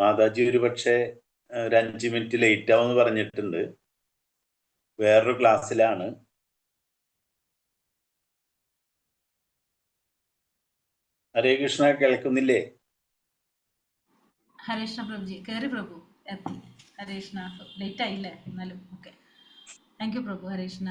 മാതാജി ഒരു പക്ഷേ ഒരു 5 മിനിറ്റ് ലേറ്റ് ആവുമെന്ന് പറഞ്ഞിട്ടുണ്ട്. വേറൊരു ക്ലാസ്സിലാണ്. ഹരേ കൃഷ്ണ, കേൾക്കുന്നില്ലേ? ഹരേ കൃഷ്ണ പ്രഭുജി, കേറി പ്രഭു എത്തി. ഹരേ കൃഷ്ണ, ലേറ്റ് ആയില്ലേ? എന്നാലും ഓക്കെ. താങ്ക് യു പ്രഭു. ഹരേ കൃഷ്ണ.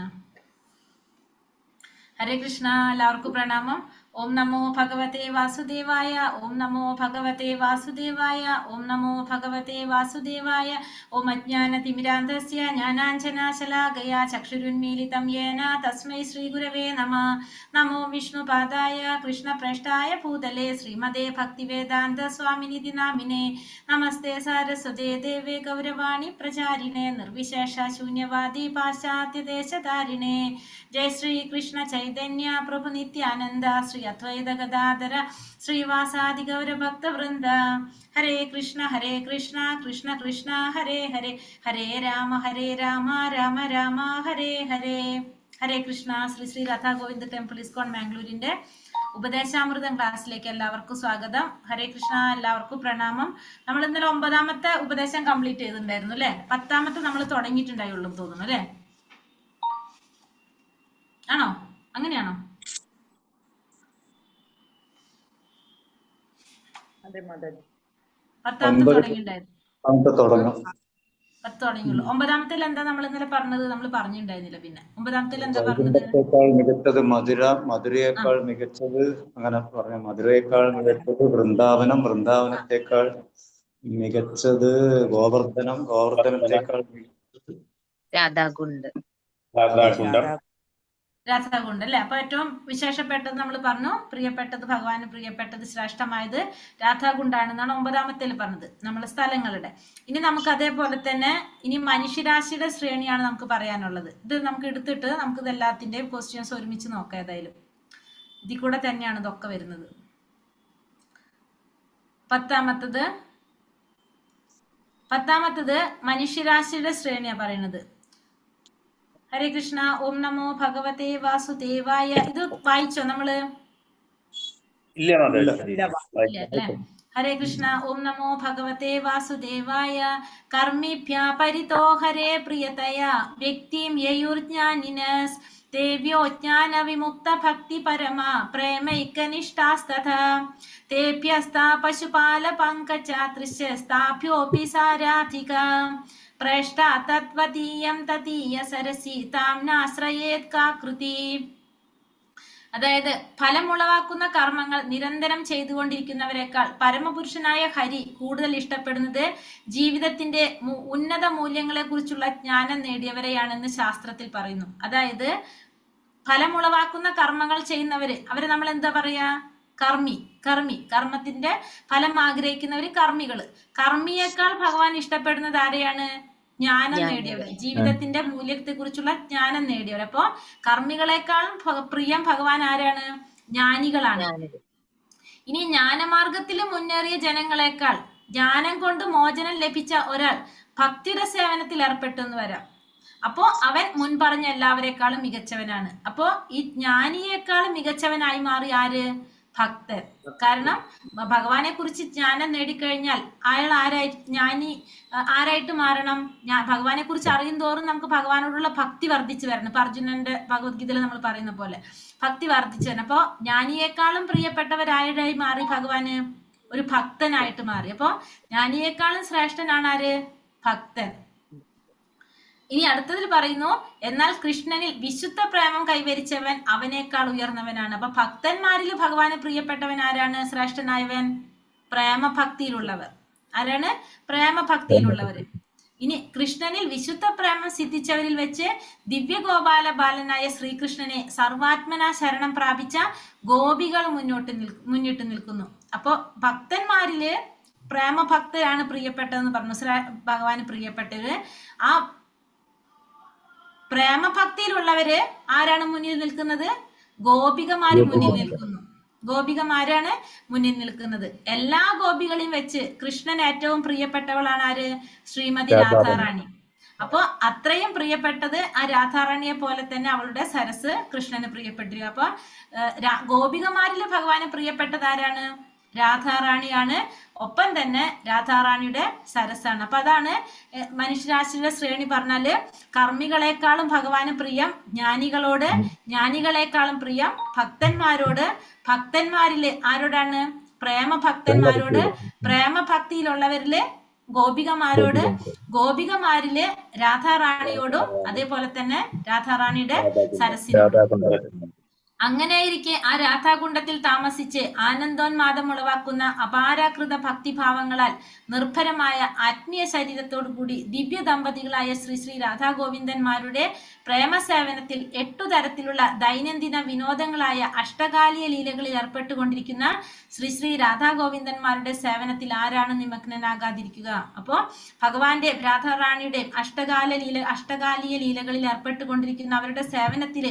ഹരേ കൃഷ്ണ. എല്ലാവർക്കും പ്രണാമം. ഓം നമോ ഭഗവതേ വാസുദേവായ. ഓം നമോ ഭഗവതേ വാസുദേവായ. ഓം നമോ ഭഗവതേ വാസുദേവായ. ഓം അജ്ഞാനതിമിരാന്ധസ്യ ജ്ഞാനാഞ്ജനാശലാകയാ ചക്ഷുരുന്മീലിതം യേന തസ്മൈ ശ്രീഗുരവേ നമഃ. നമോ വിഷ്ണുപാദായ കൃഷ്ണപ്രേഷ്ഠായ ഭൂതലേ ശ്രീമതേ ഭക്തിവേദാന്ത സ്വാമിനിധി നാമിനേ. നമസ്തേ സാരസ്വതേ ദേവേ ഗൗരവാണി പ്രചാരിണേ നിർവിശേഷ ശൂന്യവാദി പാശ്ചാത്യദേശധാരിണേ. ജയ ശ്രീ കൃഷ്ണ ചൈതന്യ പ്രഭു നിത്യാനന്ദ ശ്രീ അദ്വൈത ഗദാധര ശ്രീവാസാദി ഗൗരഭക്തവൃന്ദ. ഹരേ കൃഷ്ണ കൃഷ്ണ കൃഷ്ണ ഹരേ ഹരേ, ഹരേ രാമ രാമ രാമ ഹരേ ഹരേ. ഹരേ കൃഷ്ണ. ശ്രീ ശ്രീ രാധാ ഗോവിന്ദ ടെമ്പിൾ ഇസ്കോൺ മാംഗ്ലൂരിന്റെ ഉപദേശാമൃതം ക്ലാസ്സിലേക്ക് എല്ലാവർക്കും സ്വാഗതം. ഹരേ കൃഷ്ണ. എല്ലാവർക്കും പ്രണാമം. നമ്മൾ ഇന്നലെ 9ാമത്തെ ഉപദേശം കംപ്ലീറ്റ് ചെയ്തിട്ടുണ്ടായിരുന്നു അല്ലെ? 10ാമത്തെ നമ്മൾ തുടങ്ങിയിട്ടുണ്ടായുള്ളൂ തോന്നുന്നു അല്ലെ? ആണോ? അങ്ങനെയാണോ? പത്താമത്തെ തുടങ്ങിയിട്ടുണ്ടായിരുന്നു. 10 തുടങ്ങിയുള്ളൂ. 9ാമത്തിൽ എന്താ നമ്മൾ ഇന്നലെ പറഞ്ഞത്? നമ്മൾ പറഞ്ഞിട്ടുണ്ടായിരുന്നില്ല. പിന്നെ 9ാമത്തിൽ എന്താ പറഞ്ഞത്? മികച്ചത് മധുരയേക്കാൾ മികച്ചത്, അങ്ങനെ പറഞ്ഞു. മധുരയേക്കാൾ മികച്ചത് വൃന്ദാവനം, വൃന്ദാവനത്തെക്കാൾ മികച്ചത് ഗോവർദ്ധനം, ഗോവർദ്ധനത്തെക്കാൾ മികച്ചത് രാധാകുണ്ഡം. രാധാകുണ്ട് അല്ലെ? അപ്പൊ ഏറ്റവും വിശേഷപ്പെട്ടത് നമ്മൾ പറഞ്ഞു, പ്രിയപ്പെട്ടത്, ഭഗവാന് പ്രിയപ്പെട്ടത്, ശ്രേഷ്ഠമായത് രാധാകുണ്ടാണെന്നാണ് 9ാമത്തേൽ പറഞ്ഞത്, നമ്മളെ സ്ഥലങ്ങളുടെ. ഇനി നമുക്ക് അതേപോലെ തന്നെ ഇനി മനുഷ്യരാശിയുടെ ശ്രേണിയാണ് നമുക്ക് പറയാനുള്ളത്. ഇത് നമുക്ക് എടുത്തിട്ട് നമുക്ക് ഇത് എല്ലാത്തിന്റെയും ക്വസ്റ്റ്യൻസ് ഒരുമിച്ച് നോക്കാം. ഏതായാലും ഇതിൽ കൂടെ തന്നെയാണ് ഇതൊക്കെ വരുന്നത്. 10ാമത്തത് മനുഷ്യരാശിയുടെ ശ്രേണിയാ പറയുന്നത്. ഹരേ കൃഷ്ണ. ഓം നമോ ഭഗവതേ വാസുദേവായ. ഇത് വായിച്ചോ നമ്മള്? ഇല്ല. ഹരേ കൃഷ്ണ. ഓം നമോ ഭഗവതേ വാസുദേവായ. കർമ്മിഭ്യ പരിതോ ഹരേ പ്രിയതയാ വ്യക്തിം യയുർജ്ഞാനിനസ് ദേവ്യോ ജ്ഞാന വിമുക്ത ഭക്തി പരമ പ്രേമൈകനിഷ്ഠാസ്തഥാ തേഭ്യസ്താ പശുപാല പങ്കജാതൃശ്യസ്താഭ്യോപി സാരാധിക പ്രേഷ്ഠ തത്വതീയം തതീയ സരസി താം നാശ്രയേത് കാകൃതി. അതായത് ഫലമുളവാക്കുന്ന കർമ്മങ്ങൾ നിരന്തരം ചെയ്തുകൊണ്ടിരിക്കുന്നവരെക്കാൾ പരമപുരുഷനായ ഹരി കൂടുതൽ ഇഷ്ടപ്പെടുന്നത് ജീവിതത്തിന്റെ ഉന്നത മൂല്യങ്ങളെ കുറിച്ചുള്ള ജ്ഞാനം നേടിയവരെയാണെന്ന് ശാസ്ത്രത്തിൽ പറയുന്നു. അതായത് ഫലമുളവാക്കുന്ന കർമ്മങ്ങൾ ചെയ്യുന്നവര്, അവരെ നമ്മൾ എന്താ പറയാ? കർമ്മി. കർമ്മത്തിന്റെ ഫലം ആഗ്രഹിക്കുന്നവര് കർമ്മികള്. കർമ്മിയേക്കാൾ ഭഗവാൻ ഇഷ്ടപ്പെടുന്നത് ആരെയാണ്? ജ്ഞാനം നേടിയവർ, ജീവിതത്തിന്റെ മൂല്യത്തെ കുറിച്ചുള്ള ജ്ഞാനം നേടിയവർ. അപ്പോ കർമ്മികളെക്കാളും പ്രിയം ഭഗവാൻ ആരാണ്? ജ്ഞാനികളാണ്. ഇനി ജ്ഞാനമാർഗത്തിൽ മുന്നേറിയ ജനങ്ങളെക്കാൾ ജ്ഞാനം കൊണ്ട് മോചനം ലഭിച്ച ഒരാൾ ഭക്തിയുടെ സേവനത്തിൽ ഏർപ്പെട്ടു എന്ന് വരാം. അപ്പോ അവൻ മുൻപറഞ്ഞ എല്ലാവരെക്കാളും മികച്ചവനാണ്. അപ്പോ ഈ ജ്ഞാനിയേക്കാളും മികച്ചവനായി മാറി ആര്? ഭക്തൻ. കാരണം ഭഗവാനെ കുറിച്ച് ജ്ഞാനം നേടിക്കഴിഞ്ഞാൽ അയാൾ ആരായിട്ട് മാറണം? ഭഗവാനെ കുറിച്ച് അറിയും തോറും നമുക്ക് ഭഗവാനോടുള്ള ഭക്തി വർദ്ധിച്ചു വരണം. ഇപ്പൊ അർജുനന്റെ ഭഗവത്ഗീതയിൽ നമ്മൾ പറയുന്ന പോലെ ഭക്തി വർദ്ധിച്ചു വരണം. അപ്പൊ ജ്ഞാനിയേക്കാളും പ്രിയപ്പെട്ടവരായി മാറി ഭഗവാന്? ഒരു ഭക്തനായിട്ട് മാറി. അപ്പൊ ജ്ഞാനിയേക്കാളും ശ്രേഷ്ഠനാണ് ആര്? ഭക്തൻ. ഇനി അടുത്തതിൽ പറയുന്നു, എന്നാൽ കൃഷ്ണനിൽ വിശുദ്ധ പ്രേമം കൈവരിച്ചവൻ അവനേക്കാൾ ഉയർന്നവനാണ്. അപ്പൊ ഭക്തന്മാരിൽ ഭഗവാന് പ്രിയപ്പെട്ടവൻ ആരാണ്? ശ്രേഷ്ഠനായവൻ പ്രേമഭക്തിയിലുള്ളവർ. ആരാണ്? പ്രേമഭക്തിയിലുള്ളവര്. ഇനി കൃഷ്ണനിൽ വിശുദ്ധ പ്രേമം സിദ്ധിച്ചവരിൽ വെച്ച് ദിവ്യഗോപാല ബാലനായ ശ്രീകൃഷ്ണനെ സർവാത്മന ശരണം പ്രാപിച്ച ഗോപികൾ മുന്നിട്ട് നിൽക്കുന്നു. അപ്പോ ഭക്തന്മാരില് പ്രേമഭക്തരാണ് പ്രിയപ്പെട്ടതെന്ന് പറഞ്ഞു. ഭഗവാന് പ്രിയപ്പെട്ടവര് ആ പ്രേമഭക്തിയിലുള്ളവര് ആരാണ് മുന്നിൽ നിൽക്കുന്നത്? ഗോപികമാര് മുന്നിൽ നിൽക്കുന്നു. ഗോപികമാരാണ് മുന്നിൽ നിൽക്കുന്നത്. എല്ലാ ഗോപികളെയും വെച്ച് കൃഷ്ണൻ ഏറ്റവും പ്രിയപ്പെട്ടവളാണ് ആര്? ശ്രീമതി രാധാറാണി. അപ്പൊ അത്രയും പ്രിയപ്പെട്ടത് ആ രാധാറാണിയെ പോലെ തന്നെ അവളുടെ സരസ് കൃഷ്ണന് പ്രിയപ്പെട്ടിരിക്കും. അപ്പൊ ഗോപികമാരിൽ ഭഗവാന് പ്രിയപ്പെട്ടത് ആരാണ്? രാധാറാണിയാണ്, ഒപ്പം തന്നെ രാധാറാണിയുടെ സരസാണ്. അപ്പൊ അതാണ് മനുഷ്യരാശിയുടെ ശ്രേണി പറഞ്ഞാല് കർമ്മികളെക്കാളും ഭഗവാന് പ്രിയം ജ്ഞാനികളോട്, ജ്ഞാനികളെക്കാളും പ്രിയം ഭക്തന്മാരോട്, ഭക്തന്മാരില് ആരോടാണ്? പ്രേമഭക്തന്മാരോട്, പ്രേമഭക്തിയിലുള്ളവരില് ഗോപികമാരോട്, ഗോപികമാരില് രാധാറാണിയോടും, അതേപോലെ തന്നെ രാധാറാണിയുടെ സരസിനോടും. അങ്ങനെയിരിക്കെ ആ രാധാകുണ്ഡത്തിൽ താമസിച്ച് ആനന്ദോന്മാദം ഉളവാക്കുന്ന അപാരാകൃത ഭക്തിഭാവങ്ങളാൽ നിർഭരമായ ആത്മീയ ശരീരത്തോടു കൂടി ദിവ്യ ദമ്പതികളായ ശ്രീ ശ്രീ രാധാഗോവിന്ദന്മാരുടെ പ്രേമസേവനത്തിൽ 8 തരത്തിലുള്ള ദൈനംദിന വിനോദങ്ങളായ അഷ്ടകാലിക ലീലകളിൽ ഏർപ്പെട്ടുകൊണ്ടിരിക്കുന്ന ശ്രീ ശ്രീ രാധാഗോവിന്ദന്മാരുടെ സേവനത്തിൽ ആരാണ് നിമഗ്നനാകാതിരിക്കുക? അപ്പോ ഭഗവാന്റെ രാധാറാണിയുടെ അഷ്ടകാലിക ലീലകളിൽ ഏർപ്പെട്ടുകൊണ്ടിരിക്കുന്ന അവരുടെ സേവനത്തിൽ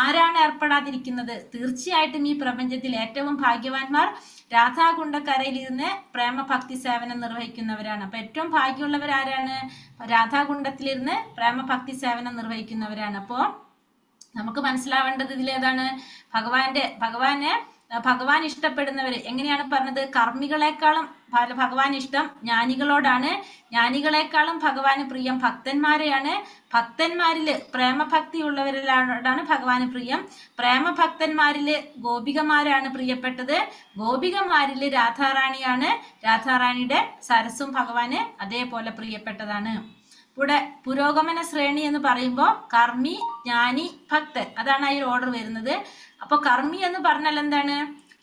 ആരാണ് ഏർപ്പെടാതിരിക്കുന്നത്? തീർച്ചയായിട്ടും ഈ പ്രപഞ്ചത്തിൽ ഏറ്റവും ഭാഗ്യവാന്മാർ രാധാകുണ്ഡക്കരയിലിരുന്ന് പ്രേമഭക്തി സേവനം നിർവഹിക്കുന്നവരാണ്. അപ്പൊ ഏറ്റവും ഭാഗ്യമുള്ളവരാരാണ്? രാധാകുണ്ഡത്തിലിരുന്ന് പ്രേമഭക്തി സേവനം നിർവഹിക്കുന്നവരാണ്. അപ്പോ നമുക്ക് മനസ്സിലാവേണ്ടത് ഇതിലേതാണ്? ഭഗവാൻ ഇഷ്ടപ്പെടുന്നവര് എങ്ങനെയാണ് പറഞ്ഞത്? കർമ്മികളെക്കാളും ഭഗവാൻ ഇഷ്ടം ജ്ഞാനികളോടാണ്, ജ്ഞാനികളെക്കാളും ഭഗവാന് പ്രിയം ഭക്തന്മാരെയാണ്, ഭക്തന്മാരില് പ്രേമഭക്തി ഉള്ളവരിലാണ് ഭഗവാന് പ്രിയം, പ്രേമഭക്തന്മാരില് ഗോപികമാരാണ് പ്രിയപ്പെട്ടത്, ഗോപികമാരില് രാധാറാണിയാണ്, രാധാറാണിയുടെ സരസും ഭഗവാന് അതേപോലെ പ്രിയപ്പെട്ടതാണ്. ഇവിടെ പുരോഗമന ശ്രേണി എന്ന് പറയുമ്പോൾ കർമ്മി, ജ്ഞാനി, ഭക്തൻ, അതാണ് ആ ഒരു ഓർഡർ വരുന്നത്. അപ്പൊ കർമ്മി എന്ന് പറഞ്ഞാൽ എന്താണ്?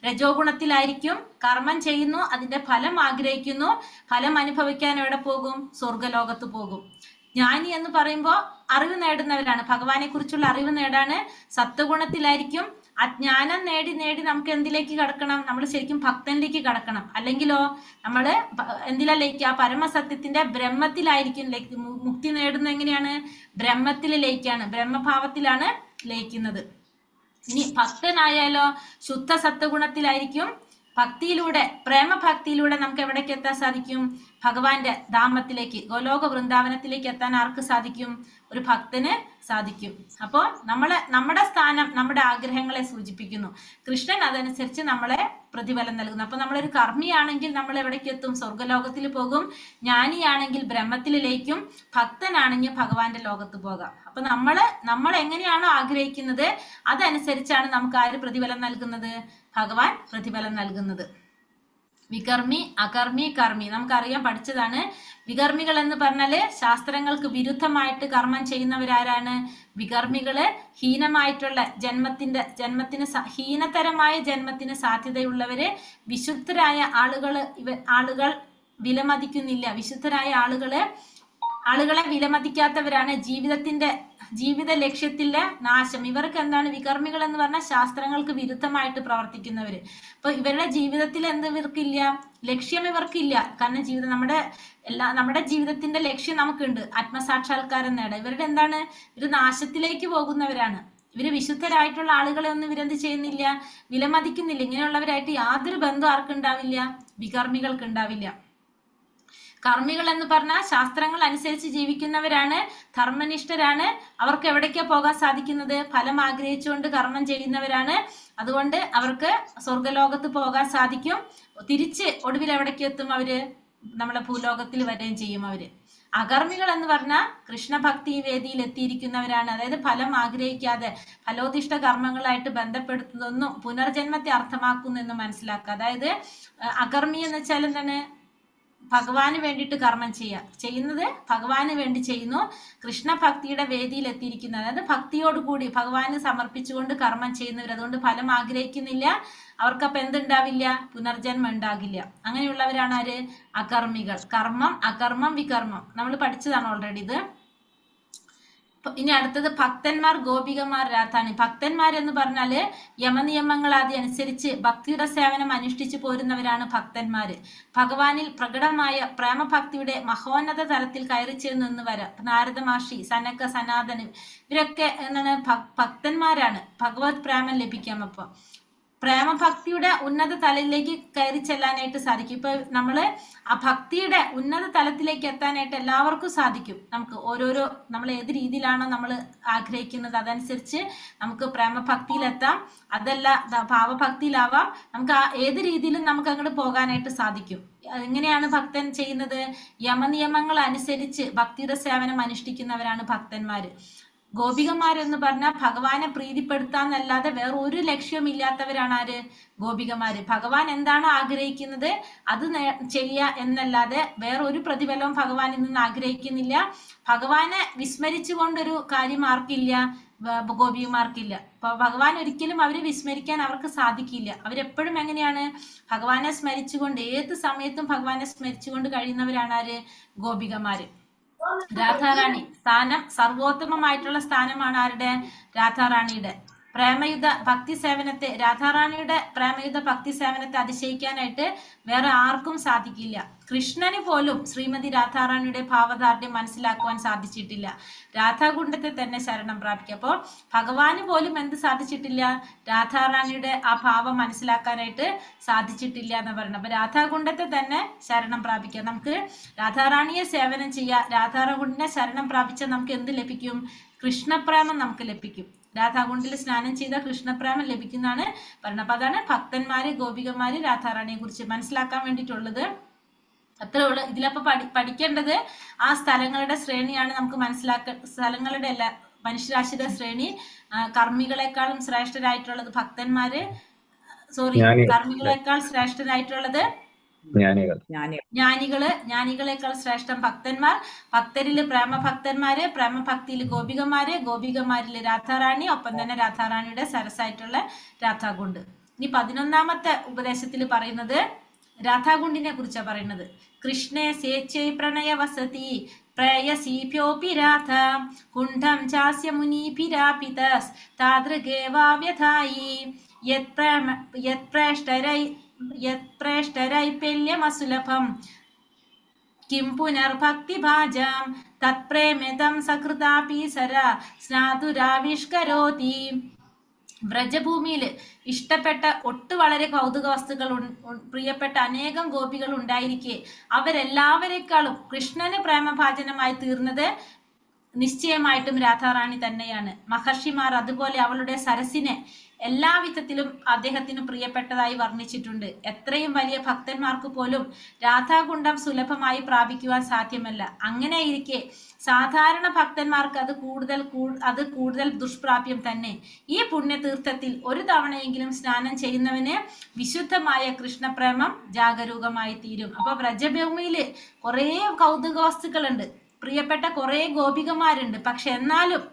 രജോ ഗുണത്തിലായിരിക്കും, കർമ്മം ചെയ്യുന്നു, അതിന്റെ ഫലം ആഗ്രഹിക്കുന്നു, ഫലം അനുഭവിക്കാൻ എവിടെ പോകും? സ്വർഗലോകത്ത് പോകും. ജ്ഞാനി എന്ന് പറയുമ്പോൾ അറിവ് നേടുന്നവരാണ്, ഭഗവാനെ കുറിച്ചുള്ള അറിവ് നേടാണ്, സത്വഗുണത്തിലായിരിക്കും. അജ്ഞാനം നേടി നമുക്ക് എന്തിലേക്ക് കടക്കണം? നമ്മൾ ശരിക്കും ഭക്തനിലേക്ക് കടക്കണം. അല്ലെങ്കിലോ നമ്മള് എന്തിലാ ലയിക്കുക? പരമസത്യത്തിന്റെ ബ്രഹ്മത്തിലായിരിക്കും മുക്തി നേടുന്നത്. എങ്ങനെയാണ്? ബ്രഹ്മത്തിൽ ലയിക്കാണ്, ബ്രഹ്മഭാവത്തിലാണ് ലയിക്കുന്നത്. ഇനി ഭക്തനായാലോ ശുദ്ധ സത്വഗുണത്തിലായിരിക്കും. ഭക്തിയിലൂടെ, പ്രേമഭക്തിയിലൂടെ നമുക്ക് എവിടേക്ക് എത്താൻ സാധിക്കും? ഭഗവാന്റെ ധാമത്തിലേക്ക്, ഗോലോക വൃന്ദാവനത്തിലേക്ക് എത്താൻ ആർക്ക് സാധിക്കും? ഒരു ഭക്തന് സാധിക്കും. അപ്പോൾ നമ്മുടെ സ്ഥാനം നമ്മുടെ ആഗ്രഹങ്ങളെ സൂചിപ്പിക്കുന്നു. കൃഷ്ണൻ അതനുസരിച്ച് നമ്മളെ പ്രതിഫലം നൽകുന്നു. അപ്പൊ നമ്മളൊരു കർമ്മിയാണെങ്കിൽ നമ്മൾ എവിടേക്ക് എത്തും? സ്വർഗലോകത്തിൽ പോകും. ജ്ഞാനിയാണെങ്കിൽ ബ്രഹ്മത്തിലേക്കും, ഭക്തനാണെങ്കിൽ ഭഗവാന്റെ ലോകത്ത് പോകാം. അപ്പൊ നമ്മൾ എങ്ങനെയാണോ ആഗ്രഹിക്കുന്നത് അതനുസരിച്ചാണ് നമുക്ക് ആര് പ്രതിഫലം നൽകുന്നത്? ഭഗവാൻ പ്രതിഫലം നൽകുന്നത്. വികർമ്മി, അകർമ്മി, കർമ്മി നമുക്കറിയാം, പഠിച്ചതാണ്. വികർമ്മികൾ എന്ന് പറഞ്ഞാല് ശാസ്ത്രങ്ങൾക്ക് വിരുദ്ധമായിട്ട് കർമ്മം ചെയ്യുന്നവരാരാണ്? വികർമ്മികള് ഹീനമായിട്ടുള്ള ജന്മത്തിന് ഹീനതരമായ ജന്മത്തിന് സാധ്യതയുള്ളവര്, വിശുദ്ധരായ ആളുകൾ വിലമതിക്കുന്നില്ല. വിശുദ്ധരായ ആളുകളെ വിലമതിക്കാത്തവരാണ്. ജീവിത ലക്ഷ്യത്തിലെ നാശം. ഇവർക്ക് എന്താണ്? വികർമ്മികൾ എന്ന് പറഞ്ഞാൽ ശാസ്ത്രങ്ങൾക്ക് വിരുദ്ധമായിട്ട് പ്രവർത്തിക്കുന്നവര്. അപ്പൊ ഇവരുടെ ജീവിതത്തിൽ എന്ത് ഇവർക്കില്ല? ലക്ഷ്യം ഇവർക്കില്ല. കാരണം നമ്മുടെ ജീവിതത്തിന്റെ ലക്ഷ്യം നമുക്കുണ്ട്, ആത്മസാക്ഷാത്കാരം നേടാൻ. ഇവരുടെ എന്താണ്? ഇവര് നാശത്തിലേക്ക് പോകുന്നവരാണ്. ഇവര് വിശുദ്ധരായിട്ടുള്ള ആളുകളെ ഒന്നും ഇവരെന്ത് ചെയ്യുന്നില്ല? വിലമതിക്കുന്നില്ല. ഇങ്ങനെയുള്ളവരായിട്ട് യാതൊരു ബന്ധം ആർക്കുണ്ടാവില്ല? വികർമ്മികൾക്ക് ഉണ്ടാവില്ല. കർമ്മികൾ എന്ന് പറഞ്ഞാൽ ശാസ്ത്രങ്ങൾ അനുസരിച്ച് ജീവിക്കുന്നവരാണ്, ധർമ്മനിഷ്ഠരാണ്. അവർക്ക് എവിടേക്കാ പോകാൻ സാധിക്കുന്നത്? ഫലം ആഗ്രഹിച്ചുകൊണ്ട് കർമ്മം ചെയ്യുന്നവരാണ്. അതുകൊണ്ട് അവർക്ക് സ്വർഗലോകത്ത് പോകാൻ സാധിക്കും. തിരിച്ച് ഒടുവിൽ എവിടേക്ക് എത്തും? അവര് നമ്മളെ ഭൂലോകത്തിൽ വരികയും ചെയ്യും. അവര് അകർമ്മികൾ എന്ന് പറഞ്ഞാൽ കൃഷ്ണഭക്തി വേദിയിൽ എത്തിയിരിക്കുന്നവരാണ്. അതായത് ഫലം ആഗ്രഹിക്കാതെ ഫലോദിഷ്ട കർമ്മങ്ങളായിട്ട് ബന്ധപ്പെടുത്തുന്നതൊന്നും പുനർജന്മത്തെ അർത്ഥമാക്കുന്നു എന്ന് മനസ്സിലാക്കുക. അതായത് അകർമ്മി എന്ന് വെച്ചാൽ എന്താണ്? ഭഗവാന് വേണ്ടിയിട്ട് കർമ്മം ചെയ്യുന്നത് ഭഗവാന് വേണ്ടി ചെയ്യുന്നു. കൃഷ്ണഭക്തിയുടെ വേദിയിൽ എത്തിയിരിക്കുന്നത്, അതായത് ഭക്തിയോടുകൂടി ഭഗവാന് സമർപ്പിച്ചുകൊണ്ട് കർമ്മം ചെയ്യുന്നവർ. അതുകൊണ്ട് ഫലം ആഗ്രഹിക്കുന്നില്ല. അവർക്കപ്പം എന്തുണ്ടാവില്ല? പുനർജന്മം ഉണ്ടാകില്ല. അങ്ങനെയുള്ളവരാണ് ആര്? അകർമ്മികൾ. കർമ്മം, അകർമ്മം, വികർമ്മം നമ്മൾ പഠിച്ചതാണ് ഓൾറെഡി ഇത്. ഇനി അടുത്തത് ഭക്തന്മാർ, ഗോപികമാർ, രാധാണി. ഭക്തന്മാരെന്ന് പറഞ്ഞാല് യമനിയമങ്ങൾ ആദ്യം അനുസരിച്ച് ഭക്തിയുടെ സേവനം അനുഷ്ഠിച്ചു പോരുന്നവരാണ് ഭക്തന്മാര്. ഭഗവാനിൽ പ്രകടമായ പ്രേമഭക്തിയുടെ മഹോന്നത തലത്തിൽ കയറി ചേർന്ന് വരാം. നാരദ മഹർഷി, സനക, സനാതന ഇവരൊക്കെ എന്താണ്? ഭക്തന്മാരാണ്. ഭഗവത് പ്രേമം ലഭിക്കാം. അപ്പൊ പ്രേമഭക്തിയുടെ ഉന്നത തലത്തിലേക്ക് കയറി ചെല്ലാനായിട്ട് സാധിക്കും. ഇപ്പൊ നമ്മള് ആ ഭക്തിയുടെ ഉന്നത തലത്തിലേക്ക് എത്താനായിട്ട് എല്ലാവർക്കും സാധിക്കും. നമുക്ക് ഓരോരോ നമ്മൾ ഏത് രീതിയിലാണോ നമ്മൾ ആഗ്രഹിക്കുന്നത് അതനുസരിച്ച് നമുക്ക് പ്രേമഭക്തിയിലെത്താം, അതല്ല ഭാവഭക്തിയിലാവാം, നമുക്ക് ഏത് രീതിയിലും നമുക്ക് അങ്ങോട്ട് പോകാനായിട്ട് സാധിക്കും. എങ്ങനെയാണ് ഭക്തൻ ചെയ്യുന്നത്? യമനിയമങ്ങൾ അനുസരിച്ച് ഭക്തിയുടെ സേവനം അനുഷ്ഠിക്കുന്നവരാണ് ഭക്തന്മാര്. ഗോപികമാരെന്ന് പറഞ്ഞാൽ ഭഗവാനെ പ്രീതിപ്പെടുത്താന്നല്ലാതെ വേറെ ഒരു ലക്ഷ്യമില്ലാത്തവരാണ് ആര്? ഗോപികമാര്. ഭഗവാൻ എന്താണോ ആഗ്രഹിക്കുന്നത് അത് ചെയ്യുക എന്നല്ലാതെ വേറെ ഒരു പ്രതിഫലവും ഭഗവാനിൽ നിന്ന് ആഗ്രഹിക്കുന്നില്ല. ഭഗവാനെ വിസ്മരിച്ചുകൊണ്ടൊരു കാര്യം ആർക്കില്ല? ഗോപികമാർക്കില്ല. അപ്പൊ ഭഗവാൻ ഒരിക്കലും അവരെ വിസ്മരിക്കാൻ അവർക്ക് സാധിക്കില്ല. അവരെപ്പോഴും എങ്ങനെയാണ്? ഭഗവാനെ സ്മരിച്ചുകൊണ്ട്, ഏത് സമയത്തും ഭഗവാനെ സ്മരിച്ചുകൊണ്ട് കഴിയുന്നവരാണ് ആര്? ഗോപികമാര്. രാധാറാണി സ്ഥാനം സർവോത്തമമായിട്ടുള്ള സ്ഥാനമാണ് ആരുടെ? രാധാറാണിയുടെ. പ്രേമയുധ ഭക്തി സേവനത്തെ, രാധാറാണിയുടെ പ്രേമയുധ ഭക്തി സേവനത്തെ അതിശയിക്കാനായിട്ട് വേറെ ആർക്കും സാധിക്കില്ല. കൃഷ്ണന് പോലും ശ്രീമതി രാധാറാണിയുടെ ഭാവദാർഢ്യം മനസ്സിലാക്കുവാൻ സാധിച്ചിട്ടില്ല. രാധാകുണ്ഡത്തെ തന്നെ ശരണം പ്രാപിക്കുക. അപ്പോൾ ഭഗവാന് പോലും എന്ത് സാധിച്ചിട്ടില്ല? രാധാറാണിയുടെ ആ ഭാവം മനസ്സിലാക്കാനായിട്ട് സാധിച്ചിട്ടില്ല എന്ന് പറയുന്നത്. അപ്പൊ രാധാകുണ്ഡത്തെ തന്നെ ശരണം പ്രാപിക്കുക. നമുക്ക് രാധാറാണിയെ സേവനം ചെയ്യുക, രാധാകുണ്ഡിനെ ശരണം പ്രാപിച്ചാൽ നമുക്ക് എന്ത് ലഭിക്കും? കൃഷ്ണപ്രേമം നമുക്ക് ലഭിക്കും. രാധാകുണ്ടിൽ സ്നാനം ചെയ്ത കൃഷ്ണപ്രേമം ലഭിക്കുന്നതാണ് പറയുന്നത്. അപ്പൊ അതാണ് ഭക്തന്മാര്, ഗോപികമാര് രാധാറാണിയെ കുറിച്ച് മനസ്സിലാക്കാൻ വേണ്ടിയിട്ടുള്ളത്. അത്രേ ഉള്ളു. ഇതിലപ്പോ പഠിക്കേണ്ടത് ആ സ്ഥലങ്ങളുടെ ശ്രേണിയാണ് നമുക്ക് സ്ഥലങ്ങളുടെ അല്ല, മനുഷ്യരാശിയുടെ ശ്രേണി. കർമ്മികളെക്കാളും ശ്രേഷ്ഠരായിട്ടുള്ളത് ഭക്തന്മാര്, കർമ്മികളെക്കാൾ ശ്രേഷ്ഠരായിട്ടുള്ളത് ജ്ഞാനികളെക്കാൾ ശ്രേഷ്ഠം ഭക്തന്മാർ, ഭക്തരില് പ്രേമഭക്തന്മാര്, പ്രേമഭക്തിയില് ഗോപികമാര്, ഗോപികമാരില് രാധാറാണി, ഒപ്പം തന്നെ രാധാറാണിയുടെ സരസായിട്ടുള്ള രാധാകുണ്ട്. ഇനി 11ാമത്തെ ഉപദേശത്തിൽ പറയുന്നത് രാധാകുണ്ടിനെ കുറിച്ചാണ് പറയുന്നത്. കൃഷ്ണേ സേച്ചൈ പ്രണയ വസതി പ്രേയസീഭ്യോപി രാധ കുണ്ഠം ചാസ്യ മുനീഭിരാപിതസ് താദൃഗേവാവ്യഥായി യത്പ്രേഷ്ടരൈപല്യമസുലഭം കിം പുനർഭക്തിഭാജാം തത്പ്രേമിതം സകൃതാപി സര സ്നാതുരാവിഷ്കരോതി. വ്രജഭൂമിയിൽ ഇഷ്ടപ്പെട്ട വളരെ കൗതുക വസ്തുക്കൾ പ്രിയപ്പെട്ട അനേകം ഗോപികൾ ഉണ്ടായിരിക്കെ അവരെല്ലാവരെക്കാളും കൃഷ്ണന് പ്രേമഭാജനമായി തീർന്നത് നിശ്ചയമായിട്ടും രാധാറാണി തന്നെയാണ്. മഹർഷിമാർ അതുപോലെ അവളുടെ സരസിനെ എല്ലാവിധത്തിലും അദ്ദേഹത്തിന് പ്രിയപ്പെട്ടതായി വർണ്ണിച്ചിട്ടുണ്ട്. എത്രയും വലിയ ഭക്തന്മാർക്ക് പോലും രാധാകുണ്ഡം സുലഭമായി പ്രാപിക്കുവാൻ സാധ്യമല്ല. അങ്ങനെ ഇരിക്കെ സാധാരണ ഭക്തന്മാർക്ക് അത് കൂടുതൽ ദുഷ്പ്രാപ്യം തന്നെ. ഈ പുണ്യതീർത്ഥത്തിൽ ഒരു തവണയെങ്കിലും സ്നാനം ചെയ്യുന്നവന് വിശുദ്ധമായ കൃഷ്ണപ്രേമം ജാഗരൂകമായി തീരും. അപ്പൊ വ്രജഭൂമിയില് കുറേ കൗതുക വസ്തുക്കളുണ്ട്, പ്രിയപ്പെട്ട കുറേ ഗോപികമാരുണ്ട്. പക്ഷെ എന്നാലും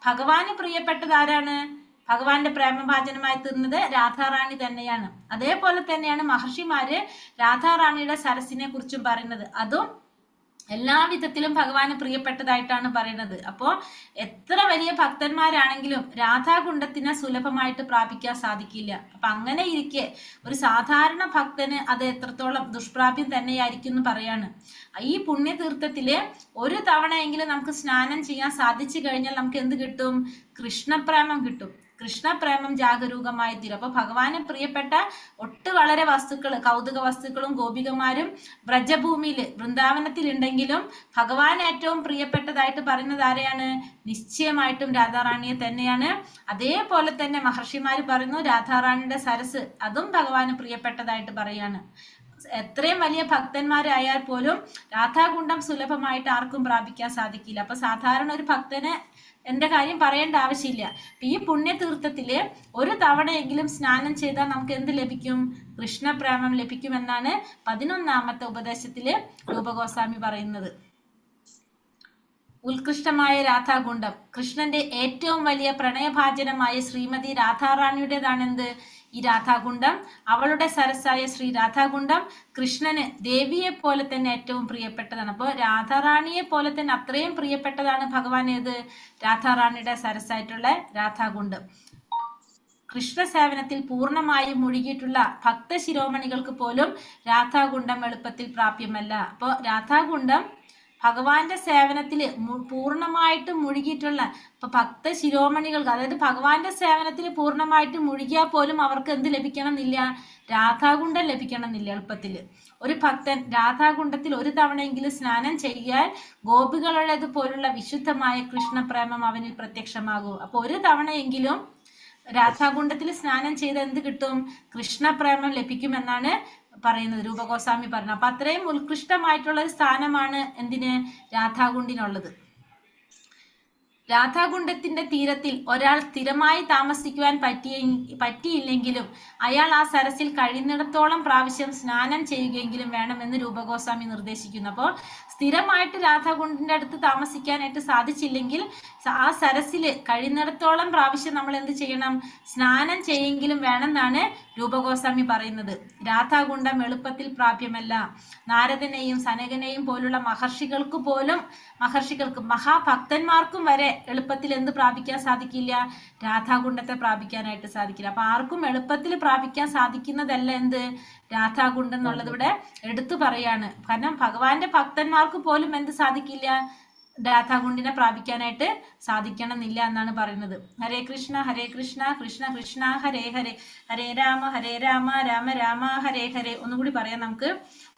ഭഗവാന് പ്രിയപ്പെട്ടത് ആരാണ്? ഭഗവാന്റെ പ്രേമഭാജനമായി തീർന്നത് രാധാറാണി തന്നെയാണ്. അതേപോലെ തന്നെയാണ് മഹർഷിമാര് രാധാറാണിയുടെ സരസിനെ കുറിച്ചും പറയുന്നത്. അതും എല്ലാവിധത്തിലും ഭഗവാന് പ്രിയപ്പെട്ടതായിട്ടാണ് പറയുന്നത്. അപ്പോ എത്ര വലിയ ഭക്തന്മാരാണെങ്കിലും രാധാകുണ്ഡത്തിനെ സുലഭമായിട്ട് പ്രാപിക്കാൻ സാധിക്കില്ല. അപ്പൊ അങ്ങനെ ഇരിക്കെ ഒരു സാധാരണ ഭക്തന് അത് എത്രത്തോളം ദുഷ്പ്രാപ്യം തന്നെയായിരിക്കും എന്ന് പറയാണ്. ഈ പുണ്യതീർത്ഥത്തില് ഒരു തവണയെങ്കിലും നമുക്ക് സ്നാനം ചെയ്യാൻ സാധിച്ചു കഴിഞ്ഞാൽ നമുക്ക് എന്ത് കിട്ടും? കൃഷ്ണപ്രേമം കിട്ടും. കൃഷ്ണപ്രേമം ജാഗരൂകമായി തീരും. അപ്പൊ ഭഗവാന് പ്രിയപ്പെട്ട വളരെ വസ്തുക്കൾ, കൗതുക വസ്തുക്കളും ഗോപികമാരും വ്രജഭൂമിയില് വൃന്ദാവനത്തിൽ ഉണ്ടെങ്കിലും ഭഗവാൻ ഏറ്റവും പ്രിയപ്പെട്ടതായിട്ട് പറയുന്നത് ആരെയാണ്? നിശ്ചയമായിട്ടും രാധാറാണിയെ തന്നെയാണ്. അതേപോലെ തന്നെ മഹർഷിമാര് പറയുന്നു രാധാറാണിയുടെ സരസ് അതും ഭഗവാന് പ്രിയപ്പെട്ടതായിട്ട് പറയാണ്. എത്രയും വലിയ ഭക്തന്മാരായാൽ പോലും രാധാകുണ്ഡം സുലഭമായിട്ട് ആർക്കും പ്രാപിക്കാൻ സാധിക്കില്ല. അപ്പൊ സാധാരണ ഒരു ഭക്തന് എന്റെ കാര്യം പറയേണ്ട ആവശ്യമില്ല. ഈ പുണ്യതീർത്ഥത്തില് ഒരു തവണയെങ്കിലും സ്നാനം ചെയ്താൽ നമുക്ക് എന്ത് ലഭിക്കും? കൃഷ്ണപ്രേമം ലഭിക്കുമെന്നാണ് 11ാമത്തെ ഉപദേശത്തില് രൂപഗോസ്വാമി പറയുന്നത്. ഉത്കൃഷ്ടമായ രാധാകുണ്ഡം, കൃഷ്ണന്റെ ഏറ്റവും വലിയ പ്രണയഭാജനമായ ശ്രീമതി രാധാറാണിയുടേതാണെന്ത്? ഈ രാധാകുണ്ഡം. അവളുടെ സരസായ ശ്രീ രാധാകുണ്ഡം കൃഷ്ണന് ദേവിയെ പോലെ തന്നെ ഏറ്റവും പ്രിയപ്പെട്ടതാണ്. അപ്പോൾ രാധാറാണിയെ പോലെ തന്നെ അത്രയും പ്രിയപ്പെട്ടതാണ് ഭഗവാൻ ഏത്? രാധാറാണിയുടെ സരസായിട്ടുള്ള രാധാകുണ്ഡം. കൃഷ്ണസേവനത്തിൽ പൂർണ്ണമായും മുഴുകിയിട്ടുള്ള ഭക്തശിരോമണികൾക്ക് പോലും രാധാകുണ്ഡം എളുപ്പത്തിൽ പ്രാപ്യമല്ല. അപ്പോൾ രാധാകുണ്ഡം ഭഗവാന്റെ സേവനത്തിൽ പൂർണ്ണമായിട്ട് മുഴുകിയിട്ടുള്ള ഇപ്പൊ ഭക്ത ശിരോമണികൾക്ക്, അതായത് ഭഗവാന്റെ സേവനത്തിൽ പൂർണ്ണമായിട്ട് മുഴുകിയാൽ പോലും അവർക്ക് എന്ത് ലഭിക്കണം എന്നില്ല? രാധാകുണ്ഡം ലഭിക്കണം എന്നില്ല. എളുപ്പത്തിൽ ഒരു ഭക്തൻ രാധാകുണ്ഡത്തിൽ ഒരു തവണയെങ്കിലും സ്നാനം ചെയ്യാൻ ഗോപികളുടേത് പോലുള്ള വിശുദ്ധമായ കൃഷ്ണപ്രേമം അവനിൽ പ്രത്യക്ഷമാകും. അപ്പൊ ഒരു തവണയെങ്കിലും രാധാകുണ്ഡത്തിൽ സ്നാനം ചെയ്ത് എന്ത് കിട്ടും? കൃഷ്ണപ്രേമം ലഭിക്കുമെന്നാണ് പറയുന്നത്, രൂപഗോസ്വാമി പറഞ്ഞു. അപ്പൊ അത്രയും ഉത്കൃഷ്ടമായിട്ടുള്ള ഒരു സ്ഥാനമാണ് എന്തിന്? രാധാകുണ്ടിനുള്ളത്. രാധാകുണ്ഡത്തിന്റെ തീരത്തിൽ ഒരാൾ സ്ഥിരമായി താമസിക്കുവാൻ പറ്റിയില്ലെങ്കിലും അയാൾ ആ സരസിൽ കഴിയുന്നിടത്തോളം പ്രാവശ്യം സ്നാനം ചെയ്യുകയെങ്കിലും വേണമെന്ന് രൂപഗോസ്വാമി നിർദ്ദേശിക്കുന്നു. അപ്പോൾ സ്ഥിരമായിട്ട് രാധാകുണ്ടിന്റെ അടുത്ത് താമസിക്കാനായിട്ട് സാധിച്ചില്ലെങ്കിൽ ആ സരസിൽ കഴിയുന്നിടത്തോളം പ്രാവശ്യം നമ്മൾ എന്ത് ചെയ്യണം? സ്നാനം ചെയ്യെങ്കിലും വേണമെന്നാണ് രൂപഗോസ്വാമി പറയുന്നത്. രാധാകുണ്ഡം എളുപ്പത്തിൽ പ്രാപ്യമല്ല. നാരദനെയും സനകനെയും പോലുള്ള മഹർഷികൾക്ക് മഹാഭക്തന്മാർക്കും വരെ എളുപ്പത്തിൽ എന്ത് പ്രാപിക്കാൻ സാധിക്കില്ല? രാധാകുണ്ഡത്തെ പ്രാപിക്കാനായിട്ട് സാധിക്കില്ല. അപ്പൊ ആർക്കും എളുപ്പത്തിൽ പ്രാപിക്കാൻ സാധിക്കുന്നതല്ല എന്ത്? രാധാകുണ്ഡം എന്നുള്ളത് ഇവിടെ എടുത്തു പറയാണ്. കാരണം ഭഗവാന്റെ ഭക്തന്മാർക്ക് പോലും എന്ത് സാധിക്കില്ല? രാധാകുണ്ടിനെ പ്രാപിക്കാനായിട്ട് സാധിക്കണമെന്നില്ല എന്നാണ് പറയുന്നത്. ഹരേ കൃഷ്ണ കൃഷ്ണ കൃഷ്ണ ഹരേ ഹരേ, ഹരേ രാമ രാമ രാമ ഹരേ ഹരേ. ഒന്നുകൂടി പറയാം നമുക്ക്.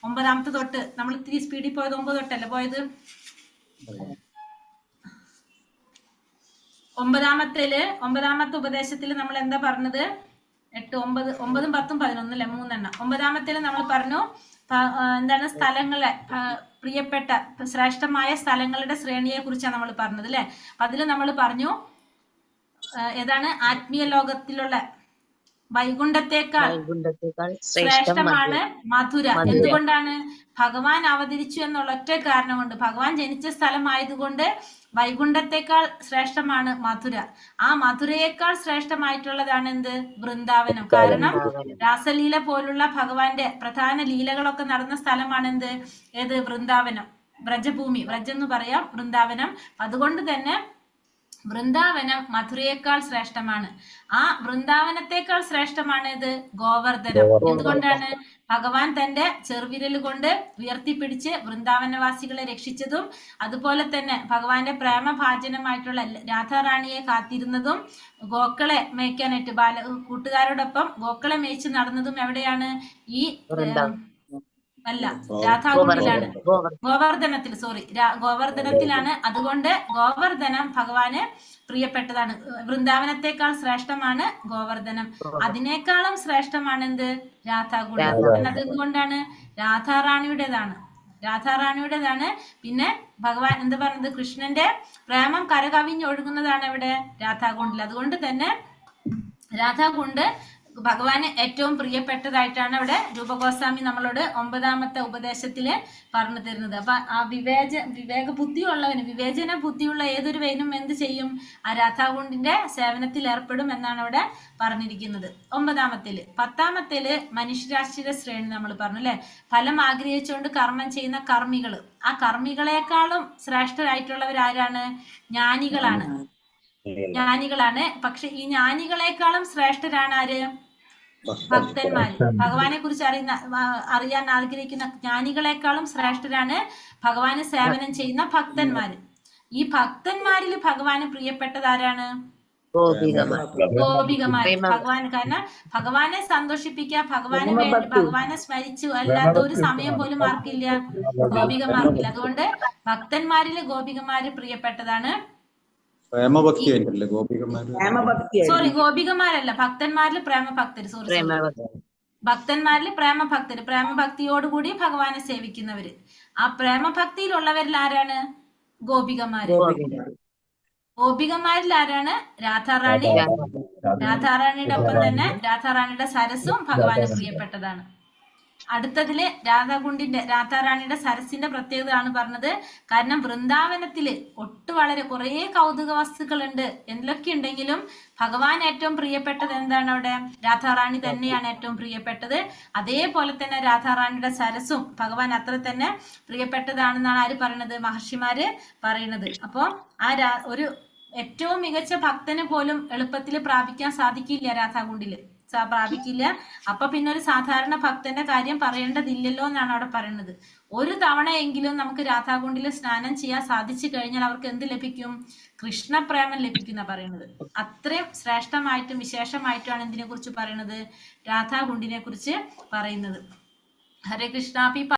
9ാമത്തെ തൊട്ട് നമ്മൾ ഇത്തിരി സ്പീഡിൽ പോയത്. 9 തൊട്ടല്ലേ പോയത്? 9ാമത്തെ ഉപദേശത്തിൽ നമ്മൾ എന്താ പറഞ്ഞത്? 8, 9, 9, 10, 11 അല്ലെ? 3 എണ്ണം. 9ാമത്തേൽ നമ്മൾ പറഞ്ഞു എന്താണ്? സ്ഥലങ്ങളെ, പ്രിയപ്പെട്ട ശ്രേഷ്ഠമായ സ്ഥലങ്ങളുടെ ശ്രേണിയെ കുറിച്ചാണ് നമ്മൾ പറഞ്ഞത് അല്ലെ? അപ്പൊ അതിൽ നമ്മൾ പറഞ്ഞു ഏതാണ്? ആത്മീയ ലോകത്തിലുള്ള വൈകുണ്ഠത്തെക്കാൾ ശ്രേഷ്ഠമാണ് മധുര. എന്തുകൊണ്ടാണ്? ഭഗവാൻ അവതരിച്ചു എന്നുള്ള ഒറ്റ കാരണം കൊണ്ട്, ഭഗവാൻ ജനിച്ച സ്ഥലമായതുകൊണ്ട് വൈകുണ്ഠത്തെക്കാൾ ശ്രേഷ്ഠമാണ് മധുര. ആ മധുരയേക്കാൾ ശ്രേഷ്ഠമായിട്ടുള്ളതാണ് എന്ത്? വൃന്ദാവനം. കാരണം രാസലീല പോലുള്ള ഭഗവാന്റെ പ്രധാന ലീലകളൊക്കെ നടന്ന സ്ഥലമാണ് എന്ത്? ഏത്? വൃന്ദാവനം. വ്രജഭൂമി, വ്രജം എന്ന് പറയാം, വൃന്ദാവനം. അതുകൊണ്ട് തന്നെ വൃന്ദാവനം മധുരയേക്കാൾ ശ്രേഷ്ഠമാണ്. ആ വൃന്ദാവനത്തെക്കാൾ ശ്രേഷ്ഠമാണ് ഇത്? ഗോവർദ്ധനം. എന്തുകൊണ്ടാണ്? ഭഗവാൻ തന്റെ ചെറുവിരൽ കൊണ്ട് ഉയർത്തിപ്പിടിച്ച് വൃന്ദാവനവാസികളെ രക്ഷിച്ചതും അതുപോലെ തന്നെ ഭഗവാന്റെ പ്രേമഭാജനമായിട്ടുള്ള രാധാറാണിയെ കാത്തിരുന്നതും ഗോക്കളെ മേയ്ക്കാനായിട്ട് കൂട്ടുകാരോടൊപ്പം ഗോക്കളെ മേയിച്ച് നടന്നതും എവിടെയാണ്? ഈ അല്ല, രാധാകുണ്ടിലാണ്. ഗോവർദ്ധനത്തിലാണ്. അതുകൊണ്ട് ഗോവർദ്ധനം ഭഗവാന് പ്രിയപ്പെട്ടതാണ്. വൃന്ദാവനത്തെക്കാൾ ശ്രേഷ്ഠമാണ് ഗോവർദ്ധനം. അതിനേക്കാളും ശ്രേഷ്ഠമാണ് എന്ത്? രാധാകുണ്ഡം. അതെന്തുകൊണ്ടാണ്? രാധാറാണിയുടേതാണ്. പിന്നെ ഭഗവാൻ എന്ത് പറഞ്ഞത്? കൃഷ്ണന്റെ പ്രേമം കരകവിഞ്ഞൊഴുകുന്നതാണ് എവിടെ? രാധാകുണ്ടിൽ. അതുകൊണ്ട് തന്നെ രാധാകുണ്ട് ഭഗവാന് ഏറ്റവും പ്രിയപ്പെട്ടതായിട്ടാണ് അവിടെ രൂപഗോസ്വാമി നമ്മളോട് 9ാമത്തെ ഉപദേശത്തില് പറഞ്ഞു തരുന്നത്. അപ്പൊ ആ വിവേചന ബുദ്ധിയുള്ള ഏതൊരു വൈനും എന്ത് ചെയ്യും? ആ രാധാകുണ്ടിന്റെ സേവനത്തിൽ ഏർപ്പെടും എന്നാണ് അവിടെ പറഞ്ഞിരിക്കുന്നത്. 9ാമത്തേല്. 10ാമത്തേല് മനുഷ്യരാശിയുടെ ശ്രേണി നമ്മൾ പറഞ്ഞു അല്ലെ? ഫലം ആഗ്രഹിച്ചുകൊണ്ട് കർമ്മം ചെയ്യുന്ന കർമ്മികള്. ആ കർമ്മികളെക്കാളും ശ്രേഷ്ഠരായിട്ടുള്ളവരാരാണ്? ജ്ഞാനികളാണ്. പക്ഷെ ഈ ജ്ഞാനികളെക്കാളും ശ്രേഷ്ഠരാണ് ആര്? ഭക്തന്മാര്. ഭഗവാനെ കുറിച്ച് അറിയാൻ ആഗ്രഹിക്കുന്ന ജ്ഞാനികളെക്കാളും ശ്രേഷ്ഠരാണ് ഭഗവാന് സേവനം ചെയ്യുന്ന ഭക്തന്മാര്. ഈ ഭക്തന്മാരിൽ ഭഗവാന് പ്രിയപ്പെട്ടത് ആരാണ്? ഗോപികമാര്. കാരണം ഭഗവാനെ സന്തോഷിപ്പിക്കുക, ഭഗവാന് വേണ്ടി ഭഗവാനെ സ്മരിച്ചു അല്ലാത്ത ഒരു സമയം പോലും ആർക്കില്ല? ഗോപികമാർക്കില്ല. അതുകൊണ്ട് ഭക്തന്മാരില് ഗോപികമാര് പ്രിയപ്പെട്ടതാണ്. ഗോപികമാരല്ല, ഭക്തന്മാരിൽ പ്രേമഭക്തര്. ഭക്തന്മാരിൽ പ്രേമഭക്തര്, പ്രേമഭക്തിയോടുകൂടി ഭഗവാനെ സേവിക്കുന്നവര്. ആ പ്രേമഭക്തിയിലുള്ളവരിൽ ആരാണ്? ഗോപികമാര്. ഗോപികമാരിൽ ആരാണ്? രാധാറാണി. രാധാറാണിയുടെ ഒപ്പം തന്നെ രാധാറാണിയുടെ സരസും ഭഗവാന് പ്രിയപ്പെട്ടതാണ്. അടുത്തതില് രാധാറാണിയുടെ സരസിന്റെ പ്രത്യേകത ആണ് പറഞ്ഞത്. കാരണം വൃന്ദാവനത്തില് വളരെ കുറേ കൗതുക വസ്തുക്കളുണ്ട്. എന്തൊക്കെ ഉണ്ടെങ്കിലും ഭഗവാൻ ഏറ്റവും പ്രിയപ്പെട്ടത് എന്താണ്? അവിടെ രാധാറാണി തന്നെയാണ് ഏറ്റവും പ്രിയപ്പെട്ടത്. അതേപോലെ തന്നെ രാധാറാണിയുടെ സരസും ഭഗവാൻ അത്ര തന്നെ പ്രിയപ്പെട്ടതാണെന്നാണ് ആര് പറയണത്? മഹർഷിമാര് പറയണത്. അപ്പോ ഒരു ഏറ്റവും മികച്ച ഭക്തന് പോലും എളുപ്പത്തിൽ പ്രാപിക്കാൻ സാധിക്കില്ല രാധാകുണ്ടില്. പ്രാപിക്കില്ല. അപ്പൊ പിന്നെ ഒരു സാധാരണ ഭക്തന്റെ കാര്യം പറയേണ്ടതില്ലല്ലോ എന്നാണ് അവിടെ പറയുന്നത്. ഒരു തവണയെങ്കിലും നമുക്ക് രാധാകുണ്ടിൽ സ്നാനം ചെയ്യാൻ സാധിച്ചു കഴിഞ്ഞാൽ അവർക്ക് എന്ത് ലഭിക്കും? കൃഷ്ണപ്രേമം ലഭിക്കുന്ന പറയുന്നത്. അത്രയും ശ്രേഷ്ഠമായിട്ടും വിശേഷമായിട്ടുമാണ് എന്തിനെ കുറിച്ച് പറയുന്നത്? രാധാകുണ്ടിനെ കുറിച്ച് പറയുന്നത്. ഹരേ കൃഷ്ണ.